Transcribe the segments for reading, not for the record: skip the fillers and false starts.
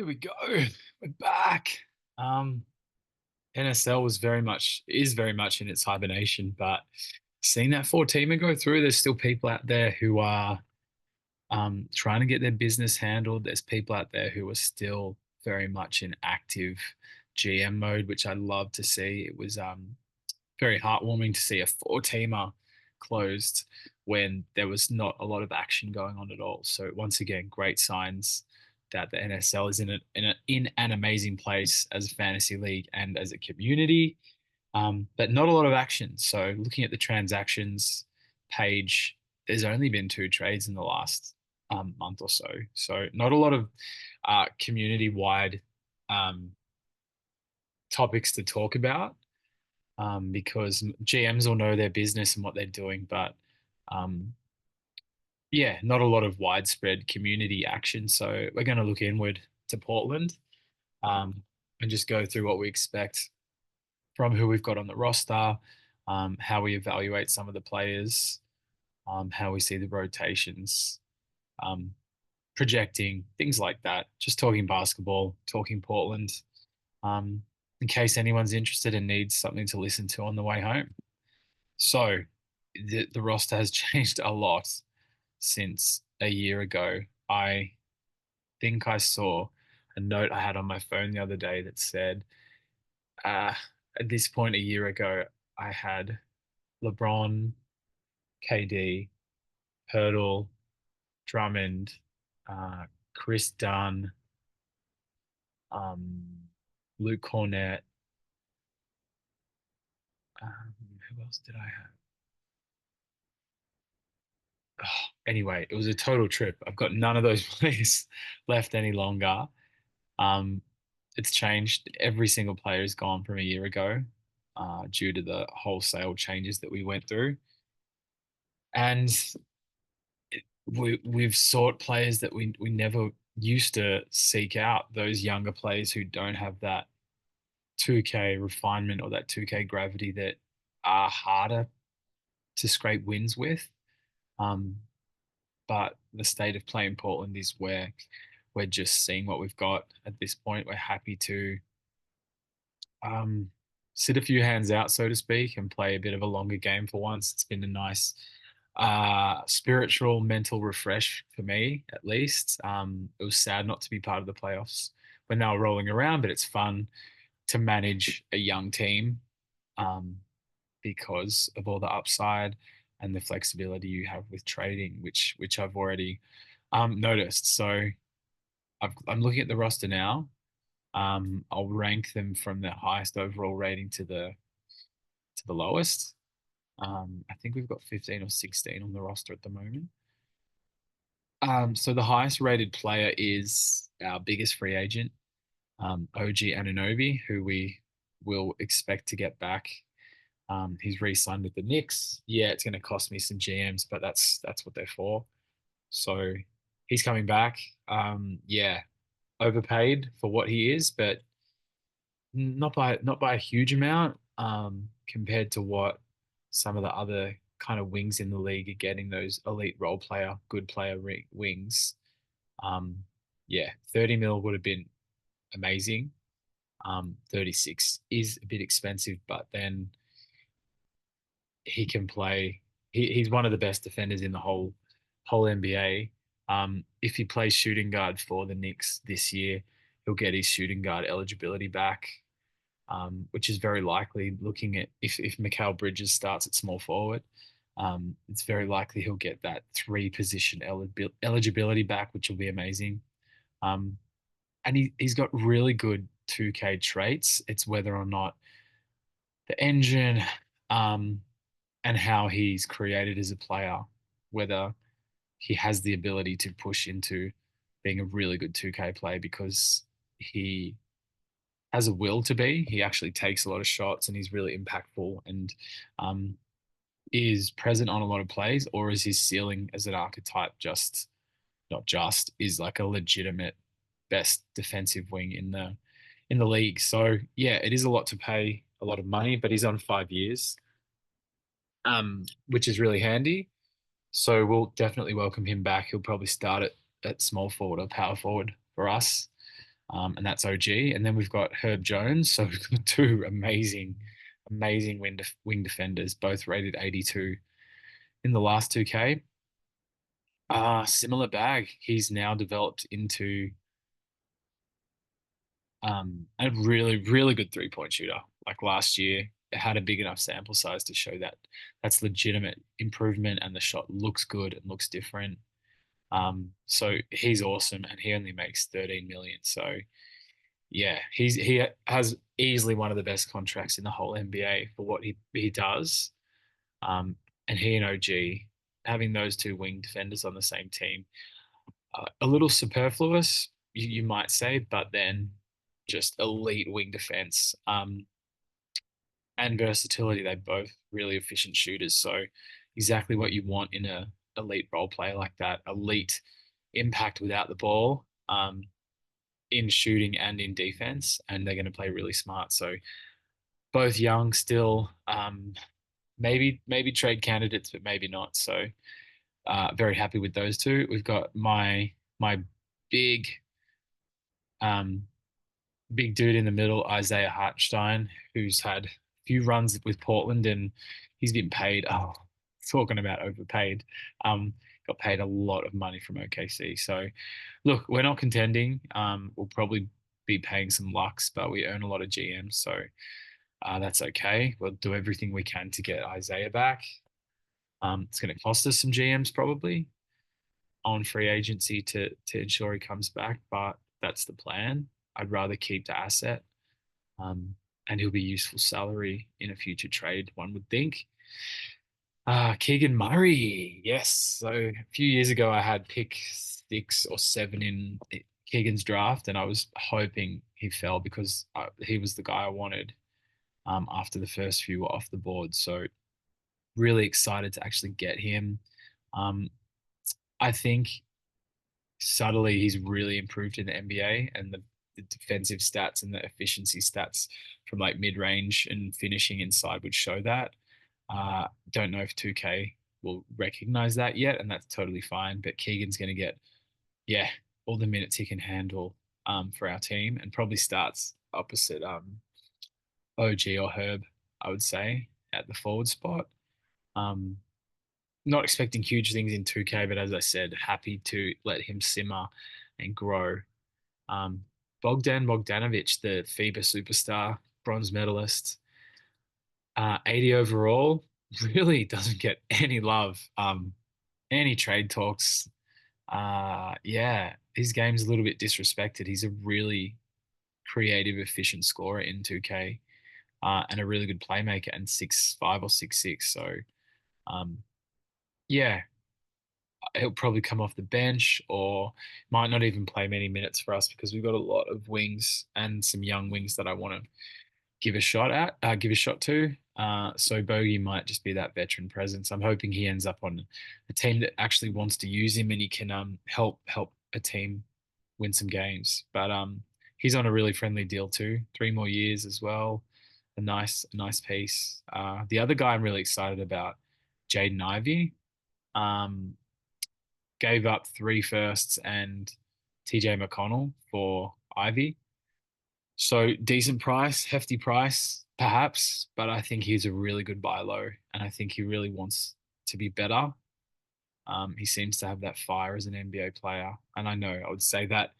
Here we go. We're back. Um, NSL is very much in its hibernation, but seeing that four-teamer go through, there's still people out there who are trying to get their business handled. There's people out there who are still very much in active GM mode, which I love to see. It was very heartwarming to see a four-teamer closed when there was not a lot of action going on at all. So once again, great signs that the NSL is in an amazing place as a fantasy league and as a community, but not a lot of action. So looking at the transactions page, there's only been two trades in the last month or so. So not a lot of community-wide um, topics to talk about because GMs will know their business and what they're doing, but um, yeah, not a lot of widespread community action. So we're going to look inward to Portland um, and just go through what we expect from who we've got on the roster, how we evaluate some of the players, how we see the rotations, um, projecting, things like that. Just talking basketball, talking Portland, um, in case anyone's interested and needs something to listen to on the way home. So the roster has changed a lot since a year ago. I think I saw a note I had on my phone the other day that said, uh, at this point a year ago, I had LeBron, KD, Hurdle, Drummond, Chris Dunn, um, Luke Cornett. Who else did I have? Oh, anyway, it was a total trip. I've got none of those players left any longer. Um, it's changed. Every single player is gone from a year ago, due to the wholesale changes that we went through. And we've sought players that we never used to seek out, those younger players who don't have that 2K refinement or that 2K gravity that are harder to scrape wins with. Um, but the state of play in Portland is where we're just seeing what we've got at this point. We're happy to um, sit a few hands out, so to speak, and play a bit of a longer game for once. It's been a nice spiritual, mental refresh for me, at least. It was sad not to be part of the playoffs when they were rolling around, but it's fun to manage a young team um, because of all the upside and the flexibility you have with trading, which I've already noticed. So I'm looking at the roster now. I'll rank them from the highest overall rating to the lowest. I think we've got 15 or 16 on the roster at the moment. So the highest rated player is our biggest free agent, OG Anunoby, who we will expect to get back. He's re-signed with the Knicks. Yeah, it's going to cost me some GMs, but that's what they're for. So he's coming back. Yeah, overpaid for what he is, but not by a huge amount compared to what some of the other kind of wings in the league are getting, those elite role player, good player wings. Um, yeah, 30 mil would have been amazing. 36 is a bit expensive, but then he can play. He's one of the best defenders in the whole NBA. If he plays shooting guard for the Knicks this year, he'll get his shooting guard eligibility back, which is very likely. Looking at if Mikal Bridges starts at small forward, it's very likely he'll get that three position eligibility back, which will be amazing. Um, and he's got really good 2K traits. It's whether or not the engine um, and how he's created as a player, whether he has the ability to push into being a really good 2K player because he has a will to be. He actually takes a lot of shots and he's really impactful and um, is present on a lot of plays, or is his ceiling as an archetype just not just is like a legitimate best defensive wing in the league. So yeah, it is a lot to pay a lot of money, but he's on 5 years, which is really handy. So we'll definitely welcome him back. He'll probably start at small forward or power forward for us. and that's OG. And then we've got Herb Jones. So we've got two amazing wing defenders, both rated 82 in the last 2K. Similar bag. He's now developed into a really good 3-point shooter. Like last year, it had a big enough sample size to show that that's legitimate improvement and the shot looks good and looks different. So he's awesome and he only makes 13 million. So yeah, he has easily one of the best contracts in the whole NBA for what he does. And he and OG having those two wing defenders on the same team, a little superfluous, you might say, but then just elite wing defense and versatility. They're both really efficient shooters. So exactly what you want in a elite role player like that. Elite impact without the ball, in shooting and in defense, and they're going to play really smart. So both young still, maybe trade candidates, but maybe not. So very happy with those two. We've got my big um, big dude in the middle, Isaiah Hartenstein, who's had a few runs with Portland and he's been paid. Oh, talking about overpaid. Got paid a lot of money from OKC. So, look, we're not contending. We'll probably be paying some Lux, but we earn a lot of GM, so that's okay. We'll do everything we can to get Isaiah back. It's going to cost us some GMs probably on free agency to ensure he comes back, but that's the plan. I'd rather keep the asset, um, and he'll be useful salary in a future trade, one would think. Keegan Murray, yes. So a few years ago, I had pick 6 or 7 in Keegan's draft, and I was hoping he fell because he was the guy I wanted after the first few were off the board. So really excited to actually get him. Um, I think subtly he's really improved in the NBA and the defensive stats and the efficiency stats from like mid range and finishing inside would show that. Don't know if 2K will recognize that yet, and that's totally fine. But Keegan's going to get, yeah, all the minutes he can handle for our team and probably starts opposite OG or Herb, I would say, at the forward spot. Um, Not expecting huge things in 2K, but as I said, happy to let him simmer and grow. Um, Bogdan Bogdanovic, the FIBA superstar, bronze medalist, 80 overall, really doesn't get any love. Any trade talks. Yeah, his game's a little bit disrespected. He's a really creative, efficient scorer in 2K, and a really good playmaker and 6'5" or 6'6". So, um, yeah, he'll probably come off the bench or might not even play many minutes for us because we've got a lot of wings and some young wings that I want to give a shot to. So Bogey might just be that veteran presence. I'm hoping he ends up on a team that actually wants to use him and he can help a team win some games. But he's on a really friendly deal too, 3 more years as well. A nice piece. The other guy I'm really excited about, Jaden Ivey. Um, Gave up 3 firsts and TJ McConnell for Ivy. So decent price, hefty price, perhaps, but I think he's a really good buy low, and I think he really wants to be better. He seems to have that fire as an NBA player, and I know I would say that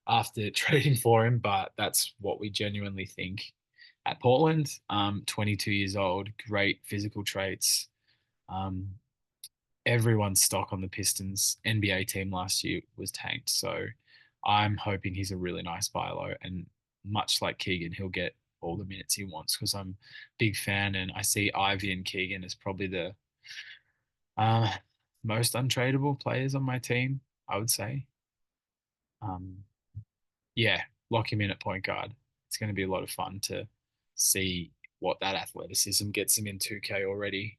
after trading for him, but that's what we genuinely think at Portland. 22 years old, great physical traits. Um, Everyone's stock on the Pistons NBA team last year was tanked. So I'm hoping he's a really nice buy low. And much like Keegan, he'll get all the minutes he wants because I'm a big fan. And I see Ivy and Keegan as probably the uh, most untradeable players on my team, I would say. Um, yeah, lock him in at point guard. It's going to be a lot of fun to see what that athleticism gets him in 2K already,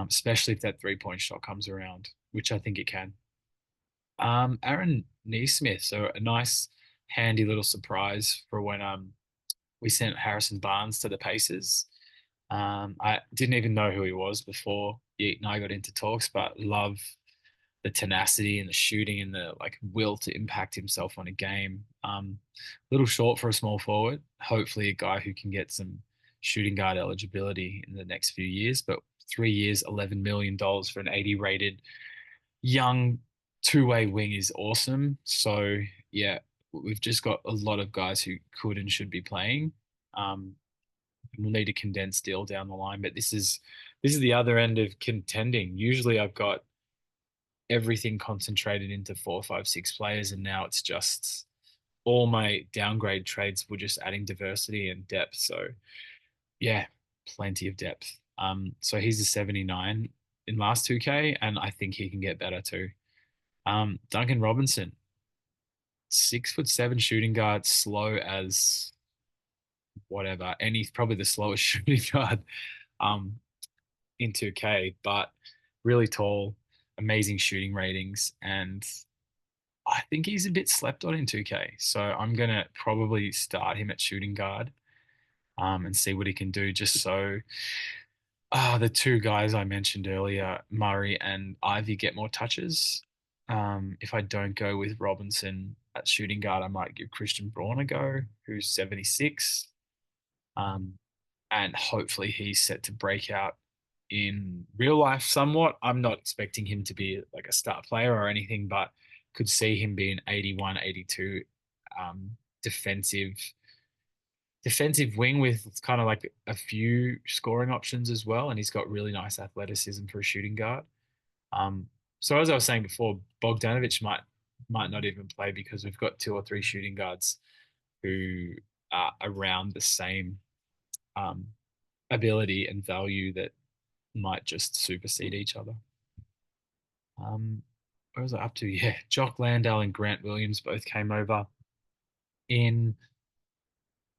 especially if that 3-point shot comes around, which I think it can. Aaron Neesmith, so a nice, handy little surprise for when we sent Harrison Barnes to the Pacers. I didn't even know who he was before Yeet and I got into talks, but the tenacity and the shooting and the like will to impact himself on a game. A little short for a small forward. Hopefully, a guy who can get some shooting guard eligibility in the next few years. But 3 years, $11 million for an 80 rated young two-way wing is awesome. So yeah, we've just got a lot of guys who could and should be playing. Um, we'll need a condensed deal down the line, but this is the other end of contending. Usually I've got everything concentrated into 4, 5, 6 players, and now it's just all my downgrade trades were just adding diversity and depth. So yeah, plenty of depth. So he's a 79 in last 2K, and I think he can get better too. Duncan Robinson, 6'7" shooting guard, slow as whatever, and he's probably the slowest shooting guard um in 2K, but really tall, amazing shooting ratings, and I think he's a bit slept on in 2K. So I'm gonna probably start him at shooting guard, and see what he can do, just so the two guys I mentioned earlier, Murray and Ivy, get more touches. If I don't go with Robinson at shooting guard, I might give Christian Braun a go, who's 76. Um, and hopefully he's set to break out in real life somewhat. I'm not expecting him to be like a star player or anything, but could see him being 81, 82 um, defensive defensive wing with kind of like a few scoring options as well, and he's got really nice athleticism for a shooting guard. Um, so as I was saying before, Bogdanovic might not even play because we've got 2 or 3 shooting guards who are around the same um, ability and value that might just supersede each other. Um, where was I up to? Yeah, Jock Landale and Grant Williams both came over in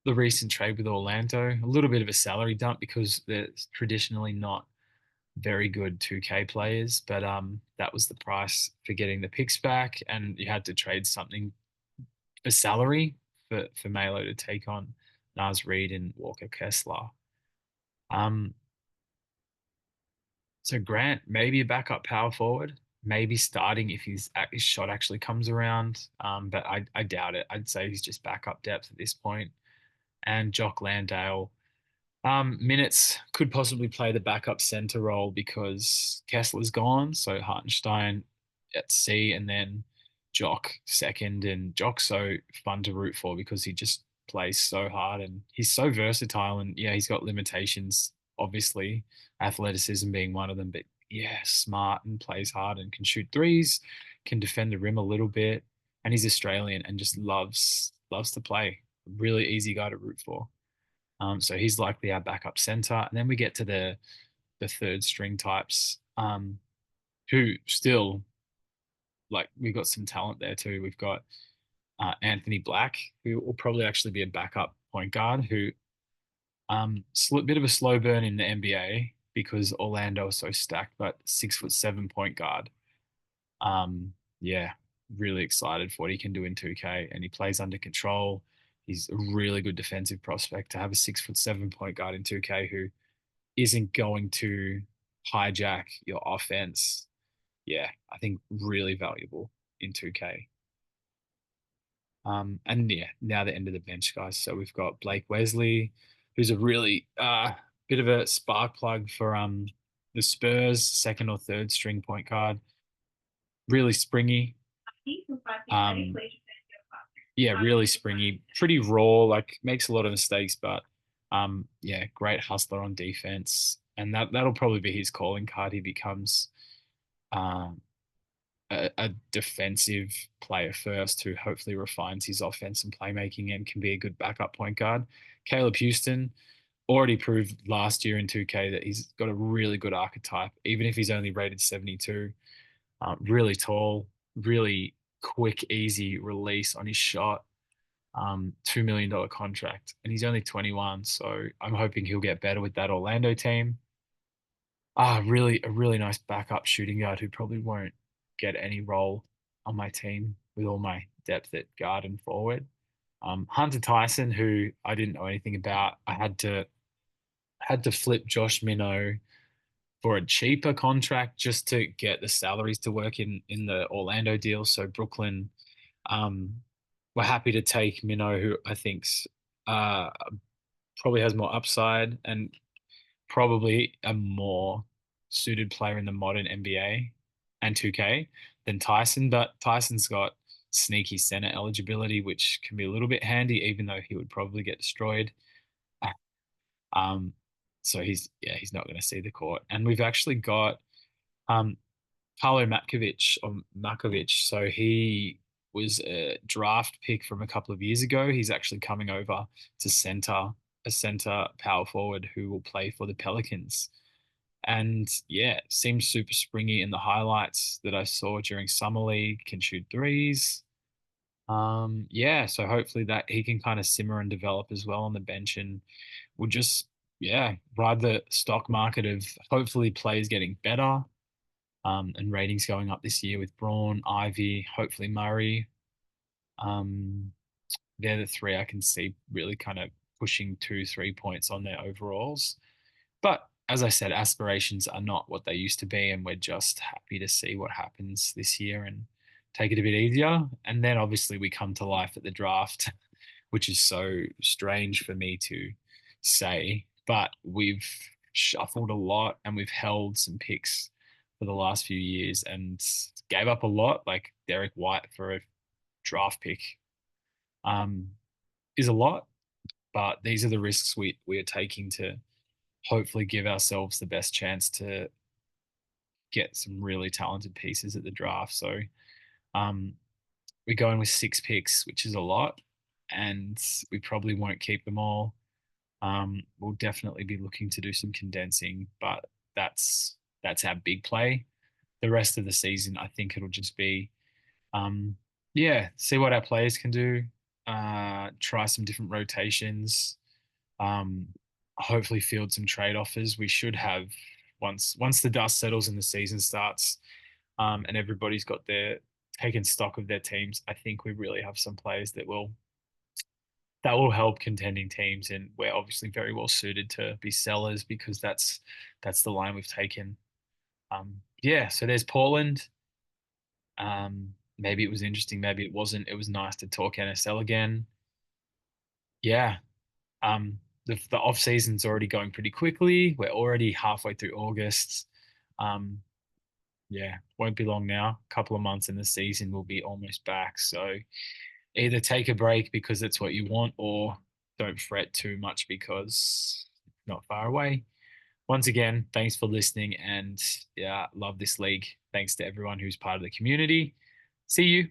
the recent trade with Orlando. A little bit of a salary dump because they're traditionally not very good 2K players, but that was the price for getting the picks back, and you had to trade something for salary for Melo to take on Naz Reid and Walker Kessler. Um, so Grant maybe a backup power forward, maybe starting if his shot actually comes around, but I doubt it. I'd say he's just backup depth at this point. And Jock Landale. Minutes could possibly play the backup center role because Kessler's gone. So Hartenstein at C, and then Jock second. And Jock's so fun to root for because he just plays so hard and he's so versatile. And yeah, he's got limitations, obviously, athleticism being one of them. But yeah, smart and plays hard and can shoot threes, can defend the rim a little bit. And he's Australian and just loves to play. Really easy guy to root for. So he's likely our backup center. And then we get to the third string types, who still like we've got some talent there too. We've got Anthony Black, who will probably actually be a backup point guard, who bit of a slow burn in the NBA because Orlando is so stacked, but 6'7" point guard. Yeah, really excited for what he can do in 2K, and he plays under control. He's a really good defensive prospect to have a 6'7" point guard in 2K who isn't going to hijack your offense. Yeah, I think really valuable in 2K. And yeah, now the end of the bench, guys. So we've got Blake Wesley, who's a really bit of a spark plug for the Spurs, second or third string point guard. Really springy. Um, yeah, really springy, pretty raw, like makes a lot of mistakes, but yeah, great hustler on defense. And that'll probably be his calling card. He becomes um a defensive player first who hopefully refines his offense and playmaking and can be a good backup point guard. Caleb Houston already proved last year in 2K that he's got a really good archetype, even if he's only rated 72. Really tall, really quick, easy release on his shot. $2 million contract, and he's only 21. So I'm hoping he'll get better with that Orlando team. Really a really nice backup shooting guard who probably won't get any role on my team with all my depth at guard and forward. Hunter Tyson, who I didn't know anything about. I had to flip Josh Minnow for a cheaper contract just to get the salaries to work in the Orlando deal. So Brooklyn um, were happy to take Minnow, who I think's uh, probably has more upside and probably a more suited player in the modern NBA and 2K than Tyson. But Tyson's got sneaky center eligibility, which can be a little bit handy, even though he would probably get destroyed. Um, so he's not going to see the court. And we've actually got um, Paolo Matkovic. So he was a draft pick from a couple of years ago. He's actually coming over to a center power forward who will play for the Pelicans. And yeah, seems super springy in the highlights that I saw during summer league. Can shoot threes. Yeah, so hopefully that he can kind of simmer and develop as well on the bench, and we'll just yeah ride the stock market of hopefully players getting better, and ratings going up this year with Braun, Ivy, hopefully Murray. Um, they're the three I can see really kind of pushing 2 3 points on their overalls. But as I said, aspirations are not what they used to be, and we're just happy to see what happens this year and take it a bit easier. And then obviously we come to life at the draft, which is so strange for me to say, but we've shuffled a lot and we've held some picks for the last few years and gave up a lot, like Derek White for a draft pick, um, is a lot, but these are the risks we are taking to hopefully give ourselves the best chance to get some really talented pieces at the draft. So um, we're going with 6 picks, which is a lot, and we probably won't keep them all. We'll definitely be looking to do some condensing, but that's our big play. The rest of the season, I think it'll just be, um, yeah, see what our players can do, try some different rotations, um, hopefully field some trade offers. We should have once the dust settles and the season starts, and everybody's got their taken stock of their teams. I think we really have some players that will help contending teams, and we're obviously very well suited to be sellers because that's the line we've taken. Yeah, so there's Portland. Maybe it was interesting, maybe it wasn't. It was nice to talk NSL again. Yeah, the off season's already going pretty quickly. We're already halfway through August. Um, yeah, won't be long now. A couple of months in the season, we'll be almost back. So either take a break because it's what you want, or don't fret too much because it's not far away. Once again, thanks for listening, and yeah, love this league. Thanks to everyone who's part of the community. See you.